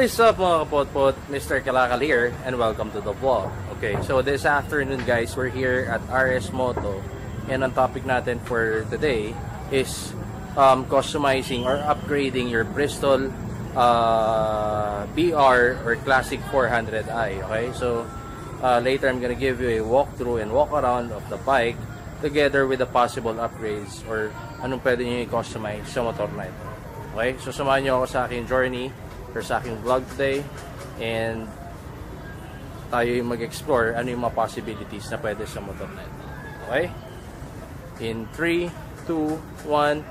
What is up mga kapotpot? Mr. Kalakal here and welcome to the vlog. Okay, so this afternoon guys, we're here at RS Moto and ang topic natin for today is customizing or upgrading your Bristol BR or Classic 400i. Okay, so later I'm gonna give you a walkthrough and walk around of the bike together with the possible upgrades or anong pwede nyo i-customize sa motor na ito. Okay, so samahan nyo ako sa aking journey or sa aking vlog today and tayo yung mag-explore ano yung mga possibilities na pwede sa motor na ito. Okay? In 3, 2, 1.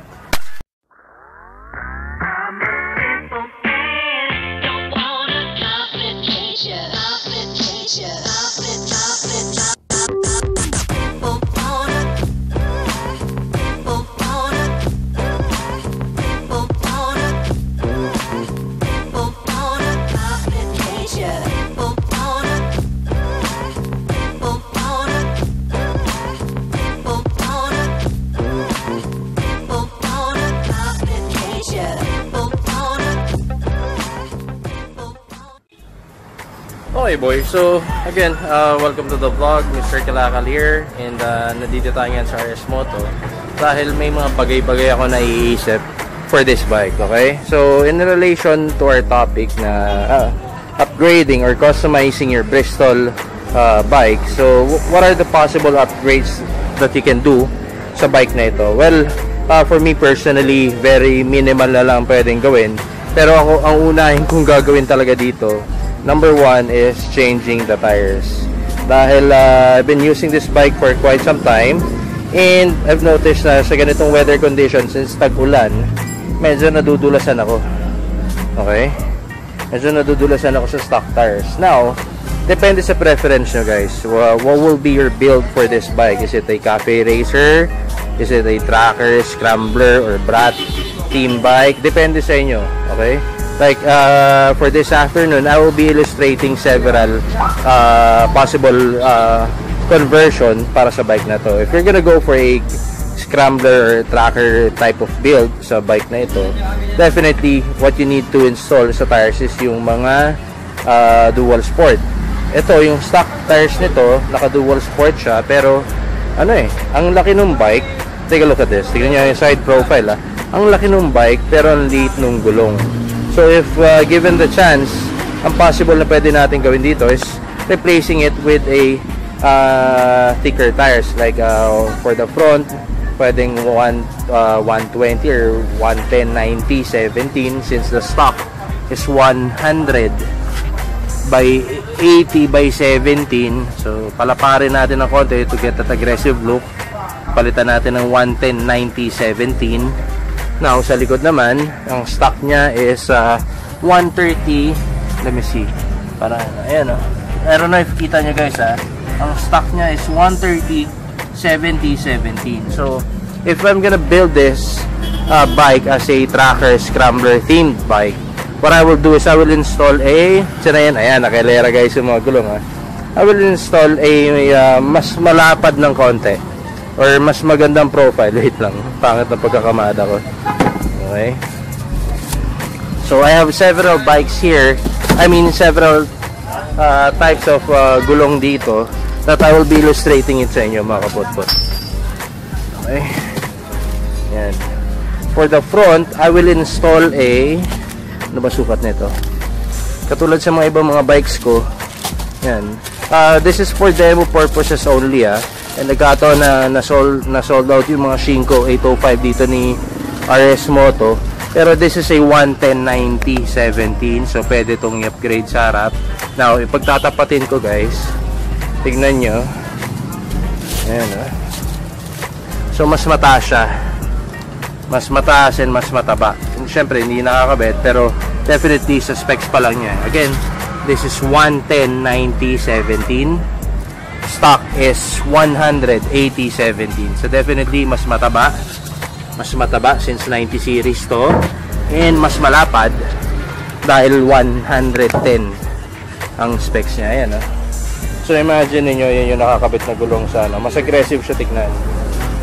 Okay boy, so again, welcome to the vlog. Mr. Kalakal here and nandito tayo ngayon sa RS Moto dahil may mga bagay-bagay ako naiisip for this bike, okay? So in relation to our topic na upgrading or customizing your Bristol bike, so what are the possible upgrades that you can do sa bike na ito? Well, for me personally, very minimal na lang pwedeng gawin, pero ako, ang unahin kong gagawin talaga dito, number one is changing the tires. Dahil I've been using this bike for quite some time and I've noticed na sa ganitong weather conditions since tag-ulan, medyo nadudulasan ako. Okay? Medyo nadudulasan ako sa stock tires. Now, depende sa preference nyo guys. What will be your build for this bike? Is it a cafe racer? Is it a tracker, scrambler, or brat team bike? Depende sa inyo. Okay? Like for this afternoon, I will be illustrating several possible conversion para sa bike na to. If you're gonna go for a scrambler or tracker type of build sa bike na ito, definitely what you need to install sa tires is yung mga dual sport. Ito, yung stock tires nito, naka dual sport siya, pero ano ang laki ng bike. Take a look at this. Tignan nyo yung side profile Ang laki ng bike, pero ang liit ng gulong. So if given the chance, ang possible na pwede natin gawin dito is replacing it with a thicker tires. Like for the front, pwedeng 120 or 110, 90, 17 since the stock is 100 by 80 by 17. So palaparin natin ng konti to get that aggressive look. Palitan natin ng 110, 90, 17. Now, sa likod naman, ang stock niya is 130. Let me see. Para, ayan I don't know if kita nyo guys ang stock niya is 130, 70, 17. So, if I'm gonna build this bike as a tracker, scrambler themed bike, what I will do is I will install ayan, nakailera guys yung mga gulong I will install a mas malapad ng konti or mas magandang profile. Wait lang, pangit na pagkakamada ko. Okay, so I have several bikes here, several types of gulong dito that I will be illustrating it sa inyo mga kapotpot. Okay, yan. For the front, I will install ano ba sukat nito? Katulad sa mga ibang mga bikes ko, yan. This is for demo purposes only and nagkataon na sold out yung mga Shinko 805 dito ni RS Moto, pero this is a 110, 90, 17, so pwede itong i-upgrade sa harap. Now ipagtatapatin ko guys, tignan nyo, ayan so mas mataas siya, mas mataas and mas mataba. Siyempre hindi nakakabit, pero definitely sa specs pa lang niya. Again, this is 110, 90, 17. Stock is 180, 17. So definitely mas mataba since 90 series to, and mas malapad dahil 110 ang specs niya. Ayan So imagine niyo yan yung nakakabit na gulong sa mas aggressive siya tignan.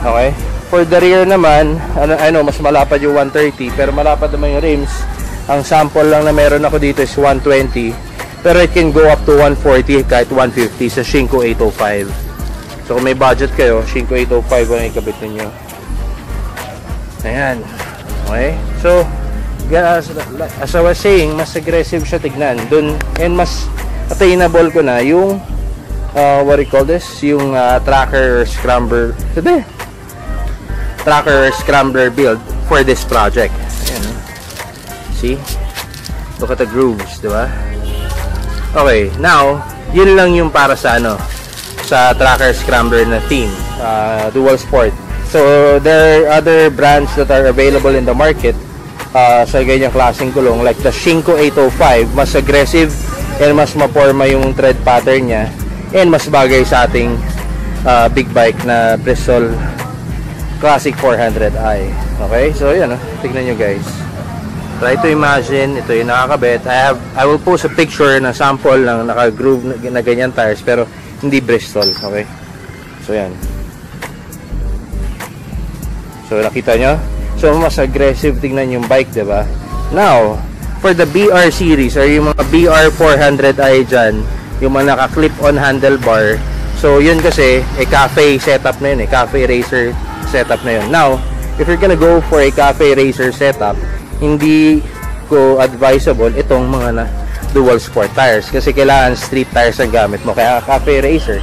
Okay? For the rear naman, mas malapad yung 130, pero malapad naman yung rims Ang sample lang na meron ako dito is 120, pero it can go up to 140 kahit 150 sa Shinko 805. So kung may budget kayo, Shinko 805 ang ikabit ninyo. Ayan. Okay? So, as I was saying, mas aggressive siya tignan. Dun, and mas attainable ko na yung what do you call this? Yung tracker scrambler build for this project. Ayan. See? Look at the grooves, di ba? Okay, now, yun lang yung para sa sa tracker scrambler na theme, dual sport. So there are other brands that are available in the market sa ganyang klaseng gulong, like the Shinko 805, mas aggressive and mas maporma yung tread pattern niya, and mas bagay sa ating big bike na Bristol Classic 400i. Okay, so yan, tignan nyo guys. Try to imagine, ito yung nakakabit. I will post a picture na sample ng naka-groove na ganyan tires, pero hindi Bristol. Okay, so yan. So nakita nyo? So mas aggressive tignan yung bike, diba? Now, for the BR series or yung mga BR 400i dyan, yung mga naka-clip-on handlebar, so yun kasi cafe setup na yun, cafe racer setup na yun. Now, if you're gonna go for a cafe racer setup, hindi ko advisable itong mga dual sport tires kasi kailangan street tires ang gamit mo, kaya cafe racer.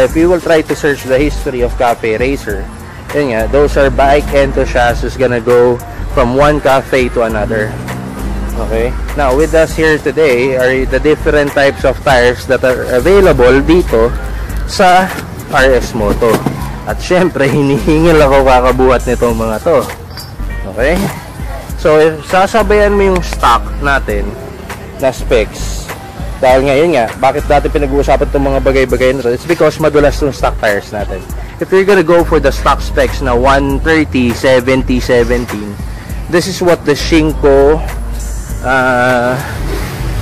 If you will try to search the history of cafe racer, yun nga, those are bike enthusiasts who's gonna go from one cafe to another. Okay, now with us here today are the different types of tires that are available dito sa RS Moto. At syempre, hinihingil ako kakabuhat nitong mga to. Okay, so if sasabayan mo yung stock natin na specs, dahil ngayon nga, bakit dati pinag-uusapan itong mga bagay-bagay na to? It's because madulas yung stock tires natin. If you're gonna go for the stock specs na 130, 70, 17, this is what the Shinko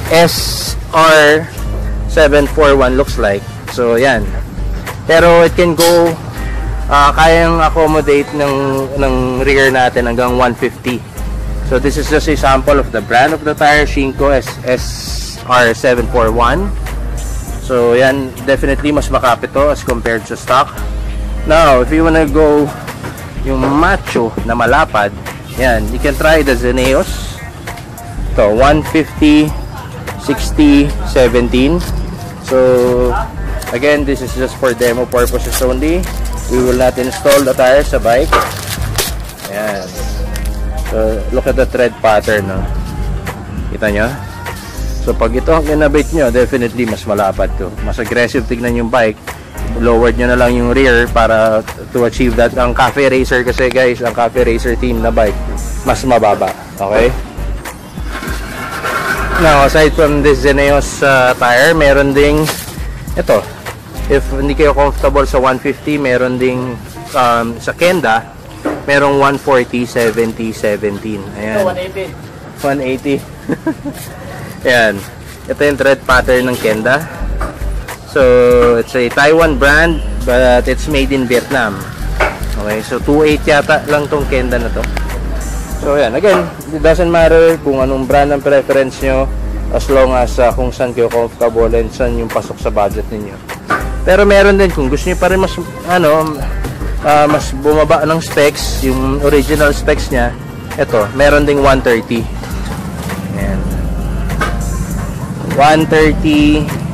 SR741 looks like. So yan, pero it can go kayang accommodate ng rear natin hanggang 150. So this is just a sample of the brand of the tire, Shinko SR741. So yan, definitely mas makapit to as compared to stock. Now, if you wanna go yung macho na malapad, yan, you can try the Zeneos. So 150, 60, 17. So again, this is just for demo purposes only. We will not install the tires sa bike. Ayan. So look at the tread pattern, no? Kita nyo? So pag ito ang kinabit nyo, definitely mas malapad to. Mas aggressive tignan yung bike. Lowered nyo na lang yung rear para to achieve that. Ang cafe racer kasi guys, ang cafe racer team na bike, mas mababa. Okay? Now, aside from this Zeneos tire, meron ding ito. If hindi kayo comfortable sa 150, meron ding sa Kenda, merong 140, 70, 17. Ayan. 180. 180. Ayan. Ito yung tread pattern ng Kenda. So, it's a Taiwan brand, but it's made in Vietnam. Okay, so 2.8 yata lang tong Kenda na to. So, yan. Again, it doesn't matter kung anong brand ang preference nyo, as long as kung saan kayo comfortable and saan yung pasok sa budget ninyo. Pero meron din, kung gusto nyo pa rin mas, mas bumaba ng specs, yung original specs nya, ito, meron ding 130. Ayan. 130...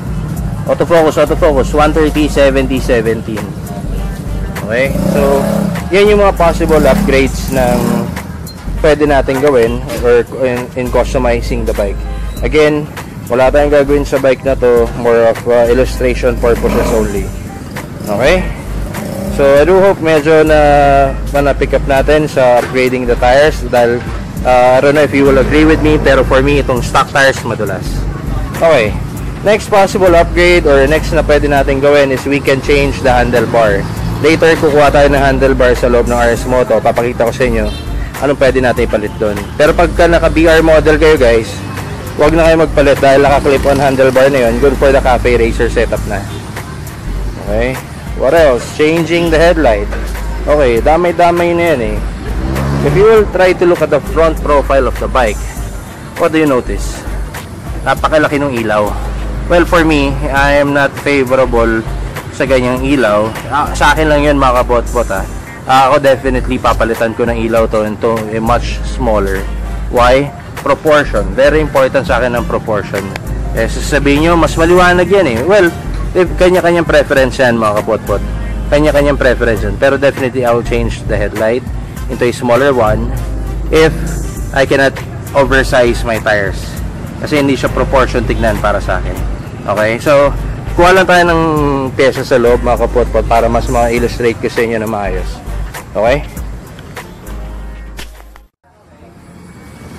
Autofocus, 130, 70, 17. Okay, so yan yung mga possible upgrades ng pwede natin gawin or in customizing the bike. Again, wala tayong gagawin sa bike na to, more of illustration purposes only. Okay, so I do hope medyo na pick up natin sa upgrading the tires, dahil I don't know if you will agree with me, pero for me itong stock tires madulas. Okay, next possible upgrade or next na pwede natin gawin is we can change the handlebar. Later, kukuha tayo ng handlebar sa loob ng RS Moto. Papakita ko sa inyo anong pwede natin ipalit doon. Pero pagka naka-BR model kayo guys, huwag na kayo magpalit dahil naka-clip-on handlebar na yun. Good for the cafe racer setup na. Okay. What else? Changing the headlight. Okay, damay-damay na yan eh. If you will try to look at the front profile of the bike, what do you notice? Napakalaki ng ilaw. Well, for me, I am not favorable sa ganyang ilaw. Sa akin lang yun mga kabot-bot ako definitely papalitan ko ng ilaw to into a much smaller. Why? Proportion. Very important sa akin ang proportion. Sasabihin nyo, mas maliwanag yan eh. Well, kanya-kanyang preference yan mga kabot-bot. Kanya-kanyang preference yan. Pero definitely I will change the headlight into a smaller one if I cannot oversize my tires. Kasi hindi siya proportion tignan para sa akin. Okay? So, kuha lang tayo ng pyesa sa loob mga kapot-pot para mas ma-illustrate ko sa inyo na maayos. Okay?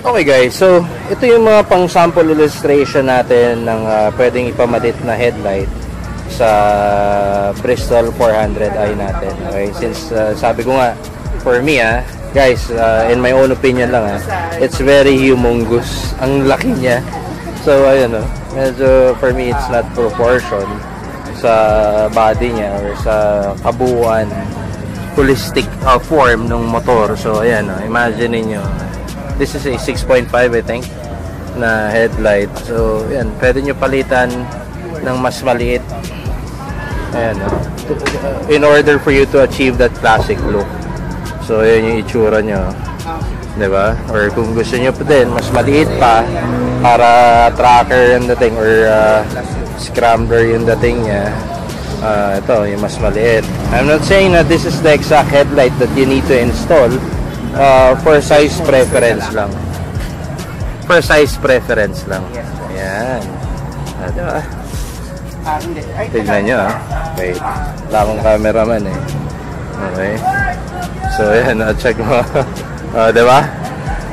Okay guys, so ito yung mga pang sample illustration natin ng pwedeng ipamalit na headlight sa Bristol 400i natin. Okay? Since sabi ko nga, for me guys, in my own opinion lang it's very humongous. Ang laki niya. So ayun medyo for me it's not proportion sa body niya or sa kabuuan holistic form ng motor. So ayan imagine niyo, this is a 6.5 I think na headlight. So ayan, pwede nyo palitan ng mas maliit. Ayan in order for you to achieve that classic look. So ayan yung itsura nyo, diba? Or kung gusto nyo pa din mas maliit pa para tracker yung dating or scrambler yung dating nya, ito yung mas maliit. I'm not saying that this is the exact headlight that you need to install. For size preference lang. For size preference lang. Ayan. Diba? Tignan nyo wait, wala akong cameraman eh. Okay. So ayan, check mo. Diba?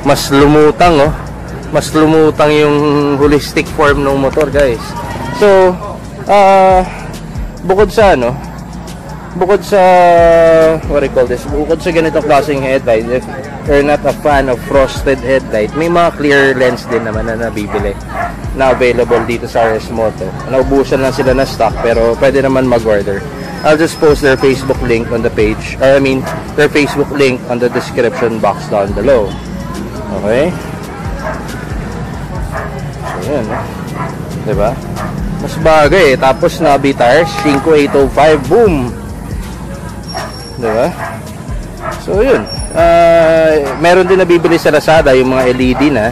Mas lumutang mas lumutang yung holistic form ng motor guys. So bukod sa bukod sa what do you call this, bukod sa ganitong klaseng headlight, if you're not a fan of frosted headlight, may mga clear lens din naman na nabibili na available dito sa RS Moto. Naubusan lang sila na stock pero pwede naman mag-order. I'll just post their Facebook link on the page, or I mean their Facebook link on the description box down below. Okay? So yan diba? Mas bagay tapos Nabi tires 5805, boom. Diba? So yun, meron din nabibili sa Lazada yung mga LED na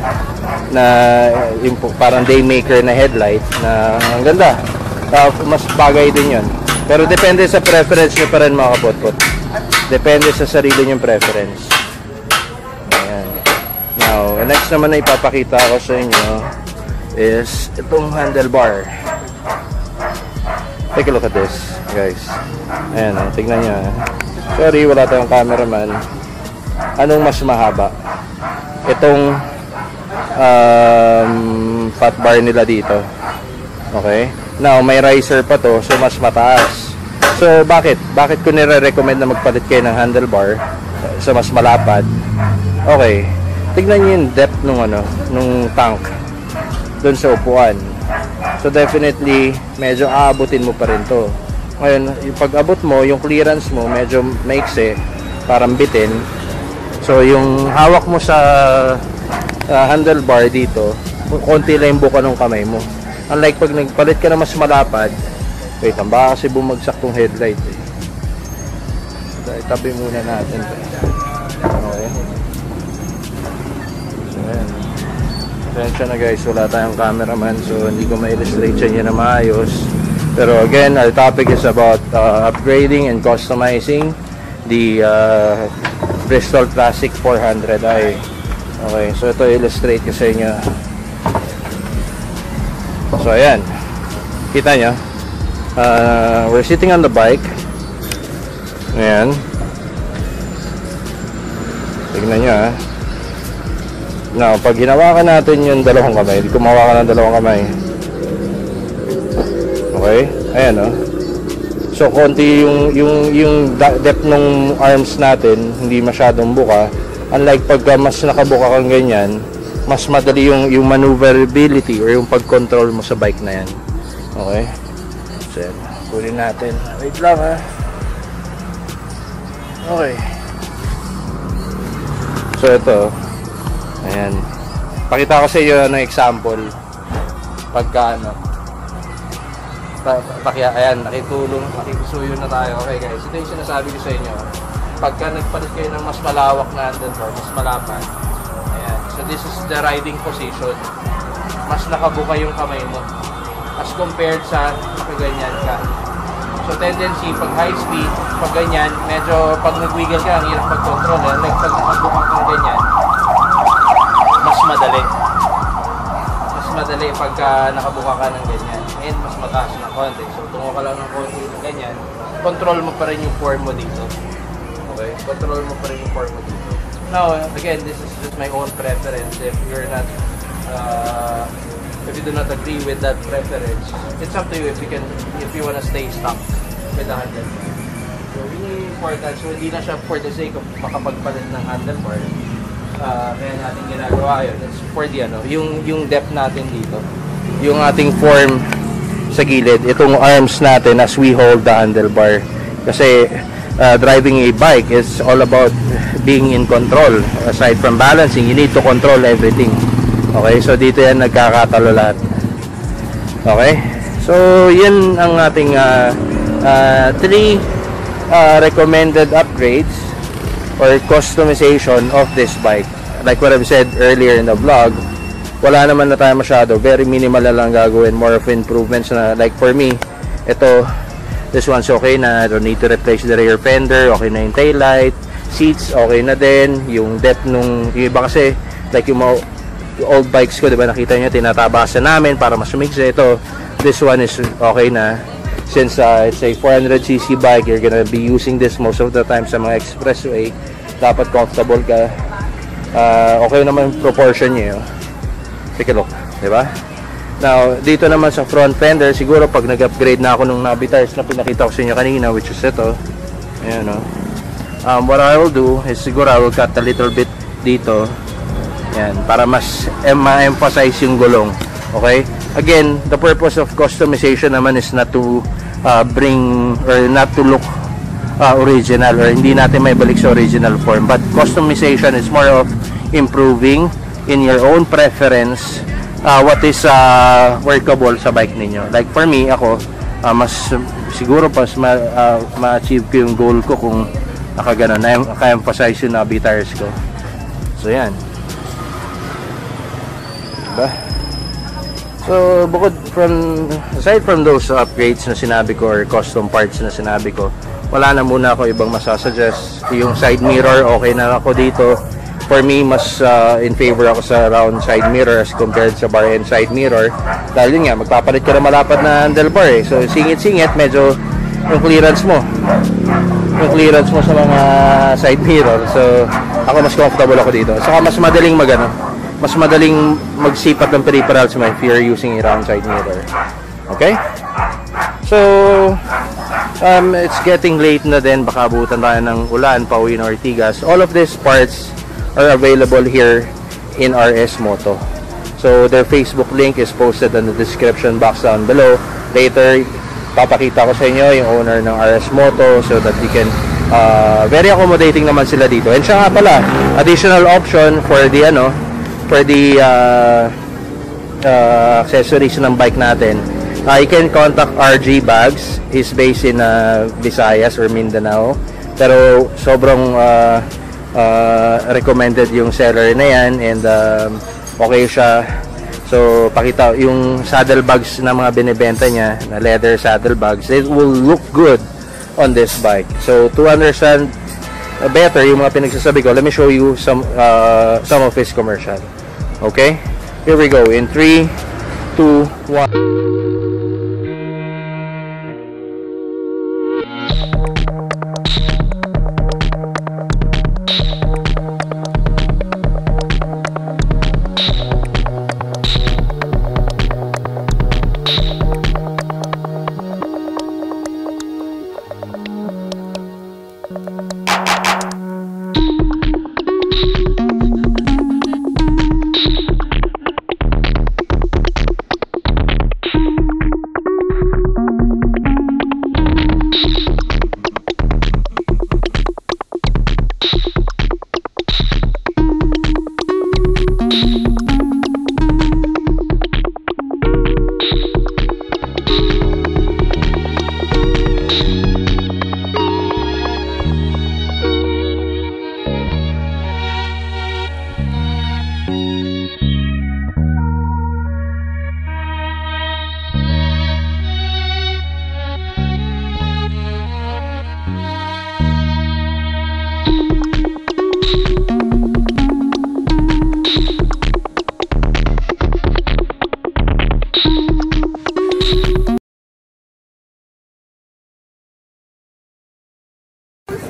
yung parang daymaker na headlight na ang ganda. Mas bagay din yun. Pero depende sa preference nyo pa rin mga kapot-pot. Depende sa sarili nyong preference. Ayan. Now, next naman na ipapakita ko sa inyo is itong handlebar. Take a look at this guys. Ayan tignan nyo sorry wala tayong cameraman. Anong mas mahaba? Itong fat bar nila dito. Okay? Now may riser pa to, so mas mataas. So bakit ko nire-recommend na magpalit kayo ng handlebar sa mas malapad? Okay, tignan nyo yung depth nung tank dun sa upuan. So definitely medyo aabutin mo pa rin to. Ngayon, yung pag-abot mo, yung clearance mo medyo maiksi, parang bitin. So yung hawak mo sa handlebar dito, konti lang yung buka ng kamay mo. Unlike pag nagpalit ka na mas malapad, wait, baka kasi bumagsak tong headlight eh. So, itabi muna natin. Okay. So ayan. Pasensya na guys, wala tayong cameraman, so hindi ko ma-illustrate sa inyo na maayos. Pero again, our topic is about upgrading and customizing the Bristol Classic 400i. Okay, so ito illustrate ko sa inyo. So ayan, kita nyo, we're sitting on the bike. Ayan, tignan nyo now pag hinawakan natin yung dalawang kamay, hindi ko mawakan ng dalawang kamay. Okay, ayan so konti yung depth ng arms natin, hindi masyadong buka. Unlike pagka mas nakabuka kang ganyan, mas madali yung maneuverability or yung pag-control mo sa bike na yan. Okay, so yan, kunin natin, wait lang okay, so ito ayan, Pakita ko sa inyo ng example. Pagka ano. Ayan, nakikusuyo na tayo. Okay guys, ito yung sinasabi ko sa inyo. Pagka nagpalit kayo ng mas malawak na handlebar, mas malapad. Ayan, so this is the riding position. Mas nakabuka yung kamay mo. As compared sa nakaganyan ka. So tendency, pag high speed, pag ganyan, medyo pag nag-wiggle ka, ang hirap mag-control. Like pag nakabuka kang ganyan, mas madali. Mas madali pagka nakabuka ka ng ganyan. And mas mataas ng konti. So tungo ka lang ng konti ng ganyan, control mo pa rin yung form mo dito. Okay? Control mo pa rin yung form mo dito. Now, again, this is just my own preference. If you're not, if you do not agree with that preference, it's up to you if you wanna stay stuck with the handlebar. So, really important. So, hindi na siya for the sake of makapagpalit ng handlebar. Kaya natin ginagawa yun. It's for the, yung depth natin dito. Yung ating form sa gilid. Itong arms natin as we hold the handlebar. Kasi, driving a bike is all about being in control. Aside from balancing, you need to control everything. Okay, so dito yan nagkakatalo lahat. Okay, so yun ang ating 3 recommended upgrades or customization of this bike. Like what I've said earlier in the vlog, wala naman na tayo masyado, very minimal na lang gagawin, more of improvements na, like for me, ito, this one's okay na, I don't need to replace the rear fender, okay na yung taillight, seats, okay na din, yung depth nung, yung iba kasi, like yung old bikes ko, diba, nakita nyo, tinatabasan namin para mas sumigsa. Ito, this one is okay na, since it's a 400cc bike, you're gonna be using this most of the time sa mga expressway, dapat comfortable ka. Okay naman proportion nyo, take a look, diba? Now, dito naman sa front fender, siguro pag nag-upgrade na ako nung Navi tires na pinakita ko sa inyo kanina, which is ito. Ayan, no? What I will do is siguro I will cut a little bit dito. Ayan, para mas ma-emphasize yung gulong. Okay? Again, the purpose of customization naman is not to bring or not to look original, or hindi natin may balik sa original form. But customization is more of improving in your own preference what is workable sa bike ninyo. Like for me, ako, mas siguro pas ma-achieve ko yung goal ko kung nakaganon, naka-emphasize yung Navi tires ko. So yan, diba? So bukod aside from those upgrades na sinabi ko or custom parts na sinabi ko, wala na muna ako ibang masasuggest. Yung side mirror, okay na ako dito. For me, mas in favor ako sa round side mirror as compared sa bar end side mirror. Dahil yun nga, magpapalit ka na malapad na handlebar eh. So, singit-singit, medyo yung clearance mo sa mga side mirror. So, ako mas comfortable ako dito. Saka mas madaling mas madaling magsipat ng peripherals mo if you're using a round side mirror. Okay? So, it's getting late na din. Baka abutan tayo ng ulan, pauwi ng Ortigas. All of these parts are available here in RS Moto. So their Facebook link is posted in the description box down below. Later, papakita ko sa inyo yung owner ng RS Moto so that you can very accommodating naman sila dito. And siya nga pala, additional option for the accessories ng bike natin. You can contact RG Bags. He's based in Visayas or Mindanao. Pero sobrang recommended yung seller na yan, and okay siya. So pakita yung saddle bags na mga binibenta niya na leather saddle bags, it will look good on this bike. So to understand better yung mga pinagsasabi ko, let me show you some of his commercial. Okay, here we go in 3, 2, 1.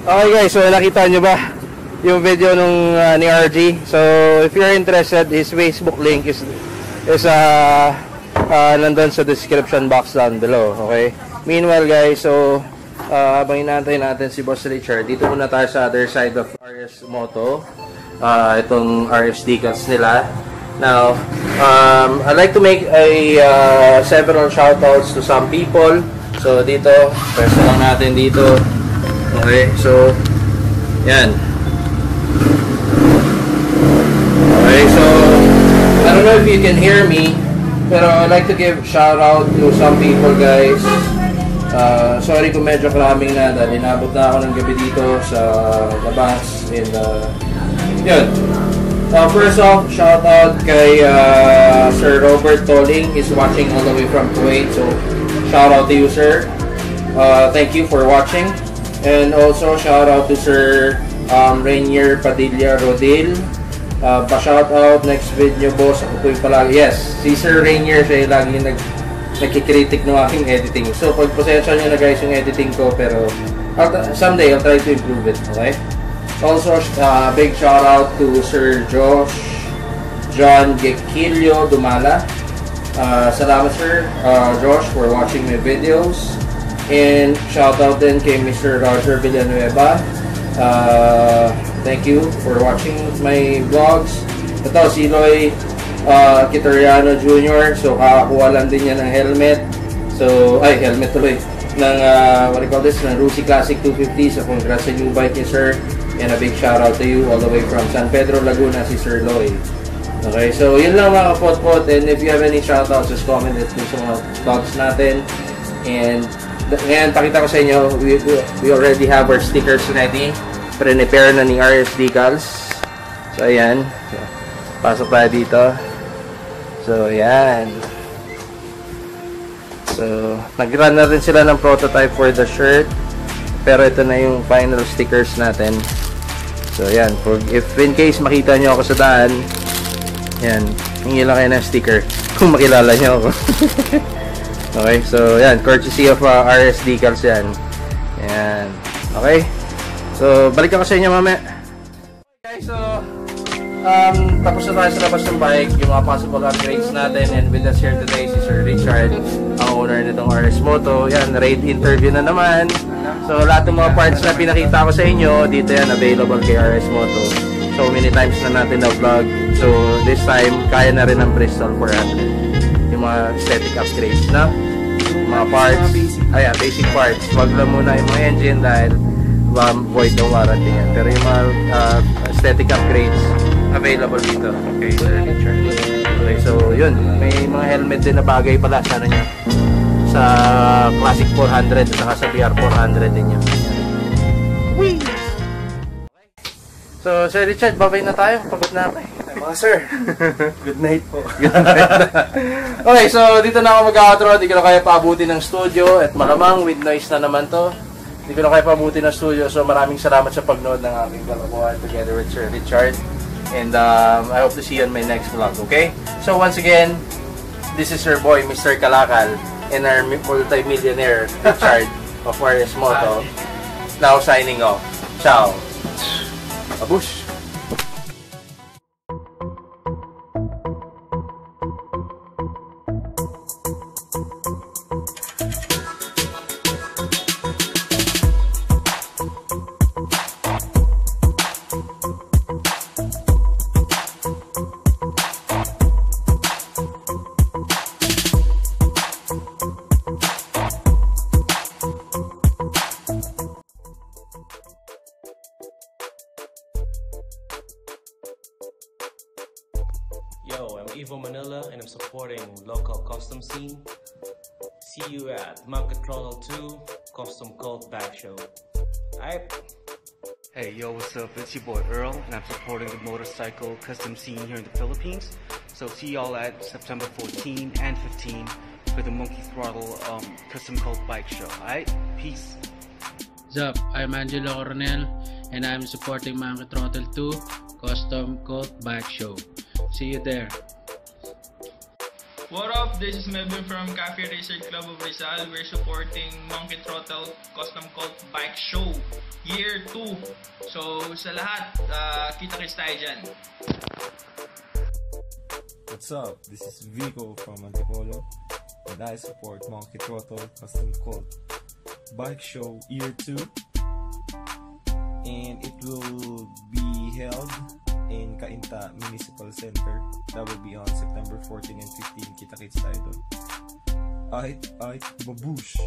Okay guys, so nakita nyo ba yung video nung ni RG? So if you're interested, his Facebook link is nandun sa description box down below. Okay. Meanwhile guys, so habang inaantay natin si Boss Richard, dito muna tayo sa other side of RS Moto. Itong RS decals nila. Now, I'd like to make several shoutouts to some people. So dito, pwesto lang natin dito. Okay, so yan. Okay, so I don't know if you can hear me, pero I'd like to give shout out to some people guys. Sorry kung medyo kraming na dahil inabot na ako ng gabi dito sa labas. And yun. First off, shout out kay Sir Robert Toling. He's watching all the way from Kuwait. So shout out to you, sir. Thank you for watching. And also shout out to Sir Rainier Padilla Rodil. Pa-shout out next video boss. Ako po yung palagi. Yes, si Sir Rainier siya yung lagi nagkikritik ng aking editing. So pagpasensya nyo na guys yung editing ko, pero someday I'll try to improve it. Okay? Also, big shout out to Sir John Gekilio Dumala. Salamat sir, Josh, for watching my videos. And shout out din kay Mr. Roger Villanueva. Thank you for watching my vlogs. Ito, si Loy Kitoriano Jr. So, kakakuha lang din niya ng helmet. So, helmet tuloy. Ng, what do you call this? Ng Rusi Classic 250. So, congrats sa new bike niya, sir. And a big shout out to you all the way from San Pedro, Laguna, si Sir Loy. Okay, so yun lang mga kapot-pot. And if you have any shout outs, just comment it sa mga vlogs natin. And ngayon, pakita ko sa inyo, we already have our stickers ready. Prepare na ni RS Decals. So, ayan. Pasok tayo dito. So, ayan. So, nag-run na rin sila ng prototype for the shirt. Pero ito na yung final stickers natin. So, ayan. If in case makita nyo ako sa daan, ayan. Hingi lang kayo ng sticker kung makilala nyo ako. Okay, so, ayan. Courtesy of RS Decals yan. Ayan. Okay. So, balik ako sa inyo mamaya. Okay, so tapos na tayo sa labas ng bike, yung mga possible upgrades natin. And with us here today si Sir Richard, ang owner nitong RS Moto. Yan, raid interview na naman. So, lahat ng mga parts na pinakita ko sa inyo, dito yan, available kay RS Moto. So, many times na natin na-vlog. So, this time, kaya na rin ng Bristol 400. Yung mga aesthetic upgrades na. Mga parts. Ayan, basic parts. Wag lang muna yung mga engine dahil void ng warranty yan. Pero yung mga aesthetic upgrades available dito. Okay, Sir Richard. Okay, so yun. May mga helmet din na bagay pala sa ano nyo. Sa Classic 400 at saka sa BR 400 din yun. Whee! Okay. So, Sir Richard, babay na tayo. Pagod na ako eh. Mga sir, good night po. Good night. Okay, so dito na ako mag-outro. Di ko na kaya paabuti ng studio at malamang with noise na naman to. Di ko na kaya paabuti ng studio. So maraming salamat sa pagnood ng aking kalokohan together with Sir Richard. And I hope to see you on my next vlog, okay? So once again, this is your boy, Mr. Kalakal, and our multi-millionaire Richard of RS Moto. Now signing off. Ciao. Abush. Yo, I'm Evo Manila and I'm supporting local custom scene. See you at Mancatrono 2 Custom Cult Bag Show. Alright. Hey, yo, what's up? It's your boy Earl, and I'm supporting the motorcycle custom scene here in the Philippines. So see y'all at September 14 and 15 for the Monkey Throttle Custom Cult Bike Show. Alright? Peace. What's up? I'm Angelo Coronel, and I'm supporting Monkey Throttle 2 Custom Cult Bike Show. See you there. What up? This is Melvin from Cafe Racer Club of Rizal. We're supporting Monkey Throttle Custom Cult Bike Show Year 2. So sa lahat, kita-kits tayo dyan. What's up? This is Vico from Antipolo, and I support Monkey Throttle Custom Cult Bike Show Year 2. And it will be held in Cainta Municipal Center. That will be on September 14 and 15. Kita-kits tayo doon. Ay, babush!